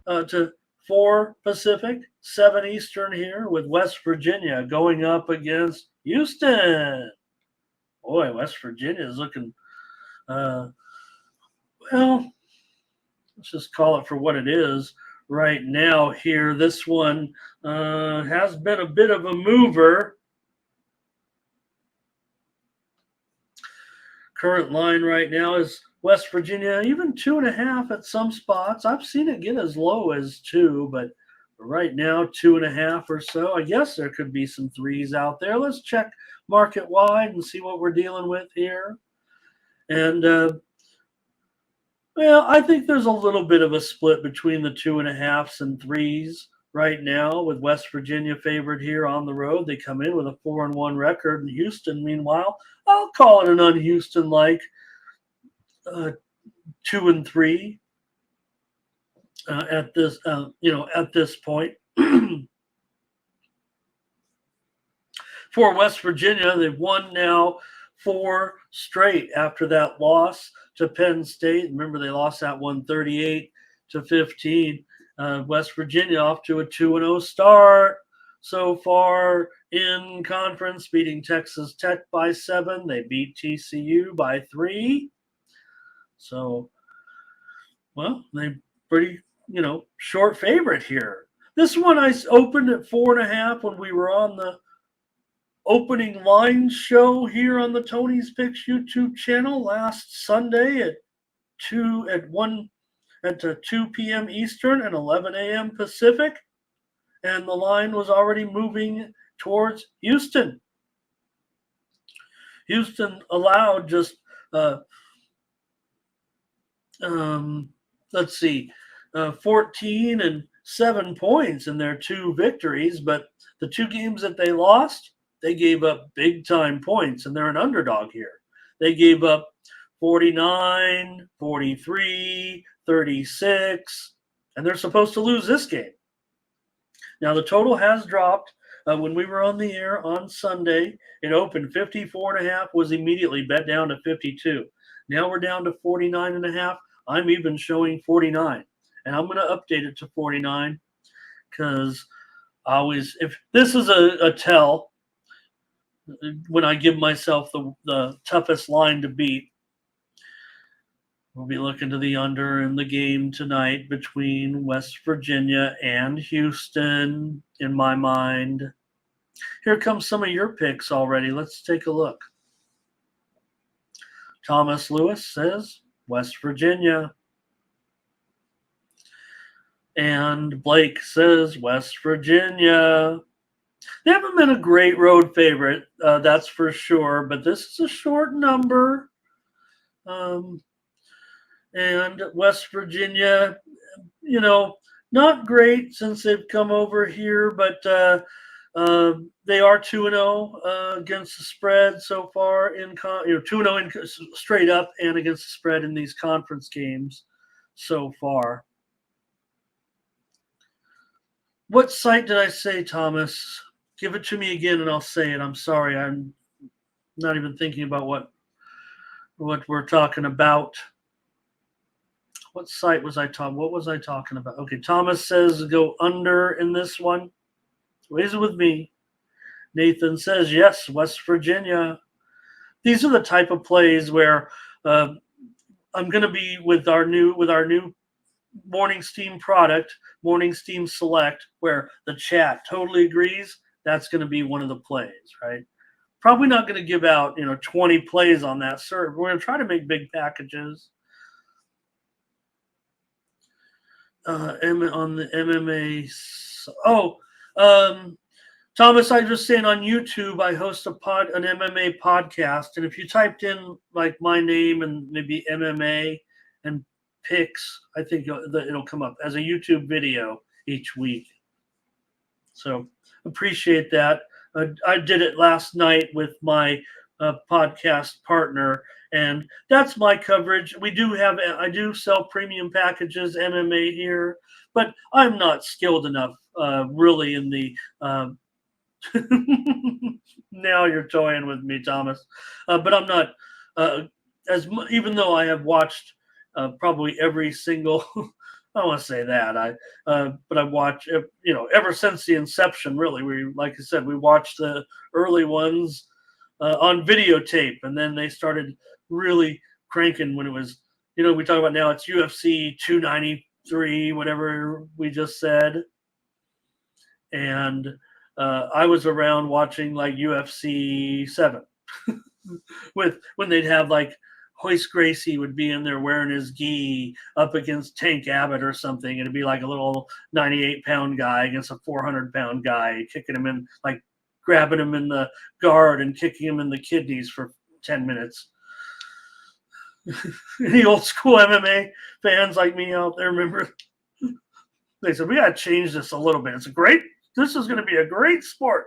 to 4 Pacific, 7 Eastern here with West Virginia going up against Houston. Boy, West Virginia is looking, uh, well, let's just call it for what it is right now here. This one has been a bit of a mover. Current line right now is West Virginia, even 2.5 at some spots. I've seen it get as low as 2, but right now 2.5 or so. I guess there could be some 3s out there. Let's check market wide and see what we're dealing with here. And well, I think there's a little bit of a split between the 2.5s and 3s right now, with West Virginia favored here on the road. They come in with a 4-1 record, and Houston, meanwhile, I'll call it an un-Houston like 2-3 at this at this point. For West Virginia, they've won now 4 straight after that loss to Penn State. Remember, they lost that one 38-15. West Virginia off to a 2-0 start so far in conference, beating Texas Tech by 7. They beat TCU by 3. So, well, they pretty, short favorite here. This one I opened at 4.5 when we were on the opening line show here on the Tony's Picks YouTube channel last Sunday at 2 p.m. Eastern and 11 a.m. Pacific, and the line was already moving towards Houston. Houston allowed just 14 and 7 points in their 2 victories, but the 2 games that they lost, they gave up big-time points, and they're an underdog here. They gave up 49, 43, 36, and they're supposed to lose this game. Now, the total has dropped. When we were on the air on Sunday, it opened 54.5, was immediately bet down to 52. Now we're down to 49.5. I'm even showing 49, and I'm going to update it to 49 because if this is a tell, when I give myself the toughest line to beat, we'll be looking to the under in the game tonight between West Virginia and Houston, in my mind. Here comes some of your picks already. Let's take a look. Thomas Lewis says West Virginia. And Blake says West Virginia. They haven't been a great road favorite, that's for sure, but this is a short number. And West Virginia, not great since they've come over here, but they are 2-0 against the spread so far 2-0 straight up and against the spread in these conference games so far. What site did I say, Thomas? Give it to me again and I'll say it. I'm sorry. I'm not even thinking about what we're talking about. What site was I talking? What was I talking about? Okay, Thomas says go under in this one. Raise it with me. Nathan says yes, West Virginia. These are the type of plays where I'm going to be with our new Morning Steam product, Morning Steam Select, where the chat totally agrees. That's going to be one of the plays, right? Probably not going to give out 20 plays on that serve. We're going to try to make big packages. On the MMA. Thomas, I just saying on YouTube, I host an MMA podcast, and if you typed in like my name and maybe MMA and picks, I think it'll come up as a YouTube video each week. So appreciate that. I did it last night with my podcast partner, and that's my coverage. I do sell premium packages, MMA here, but I'm not skilled enough really in the now you're toying with me, Thomas. But I'm not even though I have watched probably every single I want to say that but I watched ever since the inception. Really, we like I said, we watched the early ones on videotape, and then they started really cranking when it was we talk about now it's UFC 293, whatever we just said, and I was around watching like UFC 7 with when they'd have like Hoist Gracie would be in there wearing his gi up against Tank Abbott or something. It'd be like a little 98-pound guy against a 400-pound guy, kicking him in, like grabbing him in the guard and kicking him in the kidneys for 10 minutes. Any old school MMA fans like me out there remember? They said, we got to change this a little bit. This is going to be a great sport.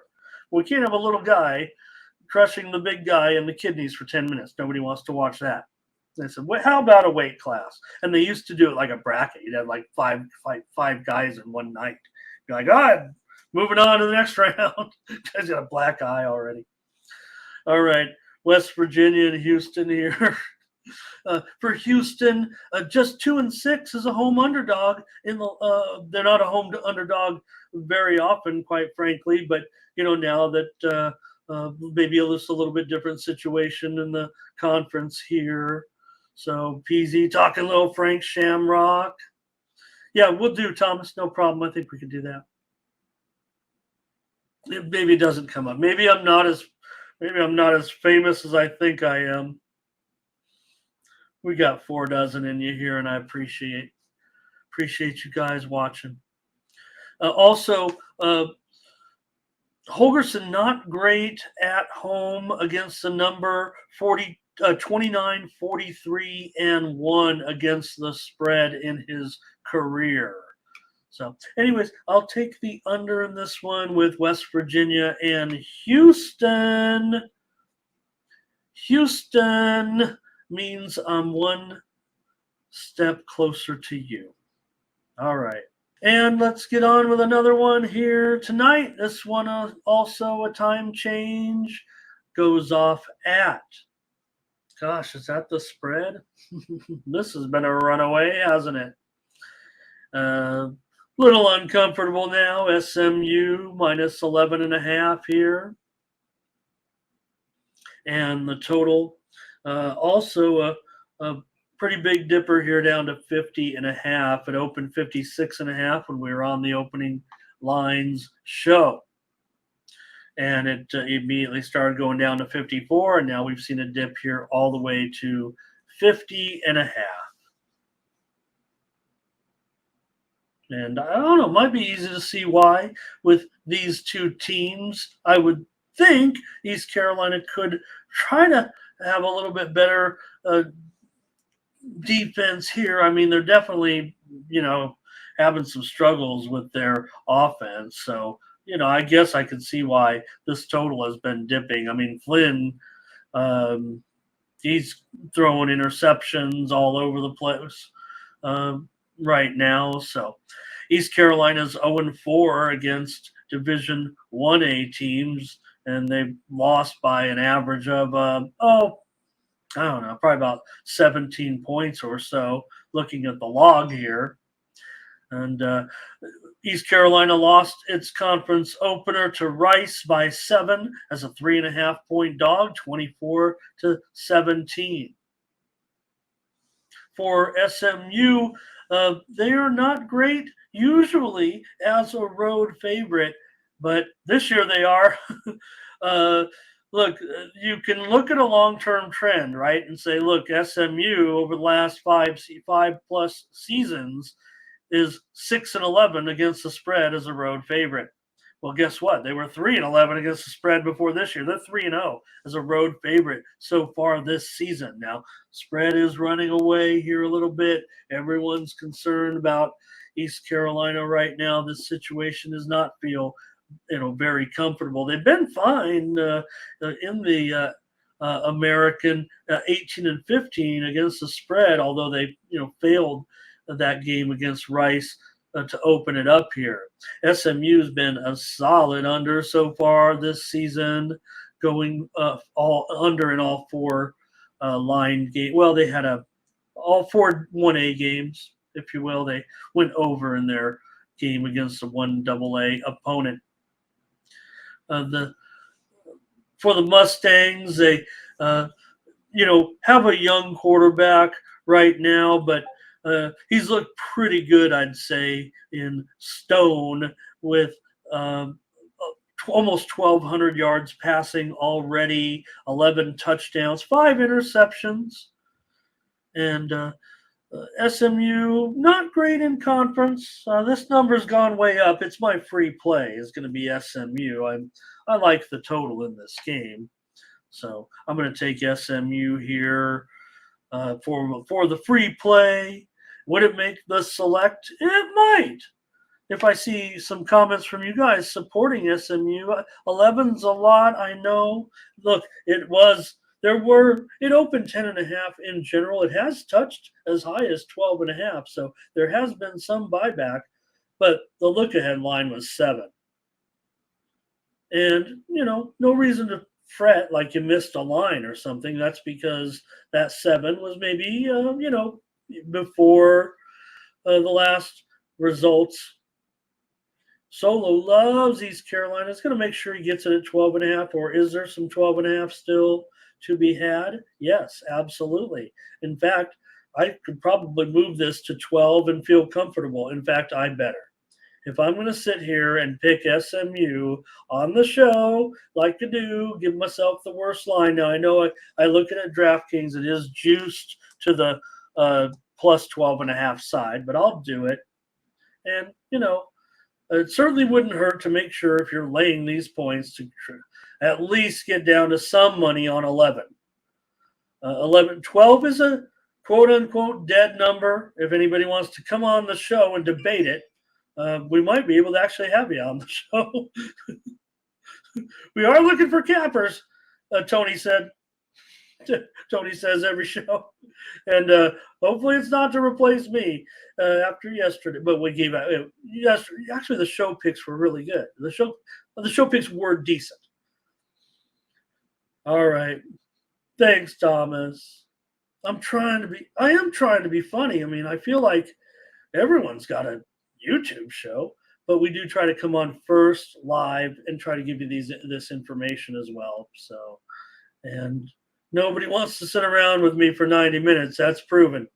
We can't have a little guy crushing the big guy in the kidneys for 10 minutes. Nobody wants to watch that. They said, well, how about a weight class? And they used to do it like a bracket. You'd have like five guys in one night. You're like, all right, moving on to the next round. Guy's got a black eye already. All right, West Virginia and Houston here. For Houston, just 2-6 is a home underdog. They're not a home underdog very often, quite frankly. But now that maybe a little bit different situation in the conference here. So PZ talking a little Frank Shamrock. Yeah, we'll do, Thomas. No problem. I think we can do that. Maybe it doesn't come up. Maybe I'm not as famous as I think I am. We got 4 dozen in you here, and I appreciate you guys watching. Also, Holgerson not great at home against the number 29, 43, and 1 against the spread in his career. So, anyways, I'll take the under in this one with West Virginia and Houston. Houston means I'm one step closer to you. All right. And let's get on with another one here tonight. This one also a time change goes off at. Gosh, is that the spread? This has been a runaway, hasn't it? Little uncomfortable now. SMU minus 11.5 here. And the total also a pretty big dipper here down to 50.5. It opened 56.5 when we were on the opening lines show. And it immediately started going down to 54. And now we've seen a dip here all the way to 50.5. And I don't know, it might be easy to see why with these two teams. I would think East Carolina could try to have a little bit better defense here. I mean, they're definitely, having some struggles with their offense. So, I guess I can see why this total has been dipping. I mean, Flynn, he's throwing interceptions all over the place right now. So East Carolina's 0-4 against Division 1A teams, and they've lost by an average of, I don't know, probably about 17 points or so, looking at the log here. And East Carolina lost its conference opener to Rice by 7 as a 3.5-point dog, 24-17. For SMU, they are not great usually as a road favorite, but this year they are. Look, you can look at a long-term trend, right, and say, look, SMU over the last 5+ seasons is 6-11 against the spread as a road favorite. Well, guess what? They were 3-11 against the spread before this year. They're 3-0 as a road favorite so far this season. Now, spread is running away here a little bit. Everyone's concerned about East Carolina right now. This situation does not feel very comfortable. They've been fine in the American 18-15 against the spread, although they failed that game against Rice to open it up here. SMU's been a solid under so far this season, going all under in all 4 line games. Well, they had all 4 1A games if you will. They went over in their game against a 1AA opponent. For the Mustangs, they have a young quarterback right now, but he's looked pretty good, I'd say, in Stone with almost 1,200 yards passing already, 11 touchdowns, 5 interceptions. And SMU, not great in conference. This number's gone way up. It's my free play. It's going to be SMU. I like the total in this game. So I'm going to take SMU here for the free play. Would it make the select? It might. If I see some comments from you guys supporting SMU, 11's a lot, I know. Look, it opened 10.5 in general. It has touched as high as 12.5, so there has been some buyback, but the look-ahead line was 7. And, no reason to fret like you missed a line or something. That's because that 7 was maybe, before the last results. Solo loves East Carolina. It's going to make sure he gets it at 12.5, or is there some 12.5 still to be had? Yes, absolutely. In fact, I could probably move this to 12 and feel comfortable. In fact, I better. If I'm going to sit here and pick SMU on the show, like to do, give myself the worst line. Now, I know I look at DraftKings, it is juiced to the plus 12.5 side, but I'll do it. And, it certainly wouldn't hurt to make sure if you're laying these points to at least get down to some money on 11. 12 is a quote-unquote dead number. If anybody wants to come on the show and debate it, we might be able to actually have you on the show. We are looking for cappers, Tony said. Tony says every show. And hopefully it's not to replace me after yesterday. But we gave out yesterday. Actually, the show picks were really good. The show picks were decent. All right. Thanks, Thomas. I am trying to be funny. I mean, I feel like everyone's got a YouTube show, but we do try to come on first live and try to give you this information as well. So, and nobody wants to sit around with me for 90 minutes. That's proven.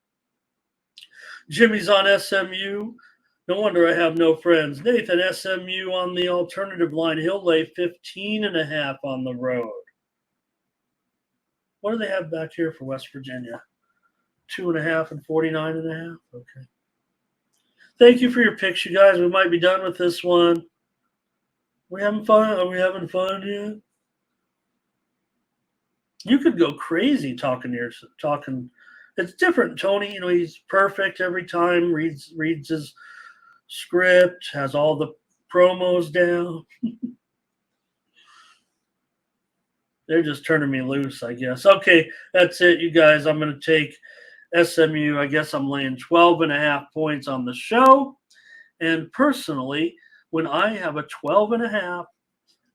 Jimmy's on SMU. No wonder I have no friends. Nathan, SMU on the alternative line. He'll lay 15.5 on the road. What do they have back here for West Virginia? 2.5 and 49.5? Okay. Thank you for your picks, you guys. We might be done with this one. We having fun? Are we having fun yet? You could go crazy talking. It's different, Tony. He's perfect every time. Reads his script. Has all the promos down. They're just turning me loose, I guess. Okay, that's it, you guys. I'm going to take SMU. I guess I'm laying 12.5 points on the show. And personally, when I have a 12.5,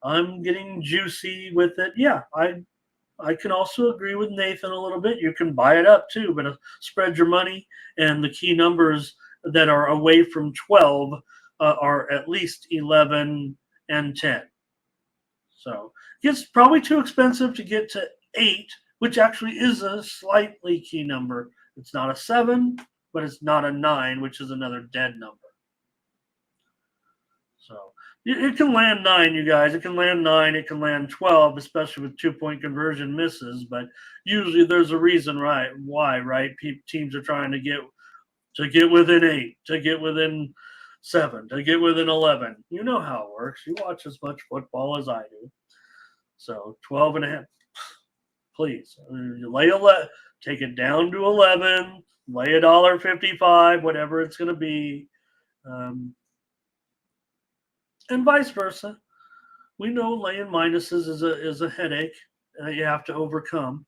I'm getting juicy with it. Yeah, I can also agree with Nathan a little bit. You can buy it up too, but spread your money. And the key numbers that are away from 12 are at least 11 and 10. So it gets probably too expensive to get to 8, which actually is a slightly key number. It's not a 7, but it's not a 9, which is another dead number. So it can land 9, you guys. It can land 9. It can land 12, especially with 2-point conversion misses. But usually there's a reason why, right? Teams are trying to get within 8, to get within 7, to get within 11. You know how it works. You watch as much football as I do. So 12.5. Please, lay 11. Take it down to 11. Lay $1.55, whatever it's going to be. And vice versa. We know laying minuses is a headache that you have to overcome.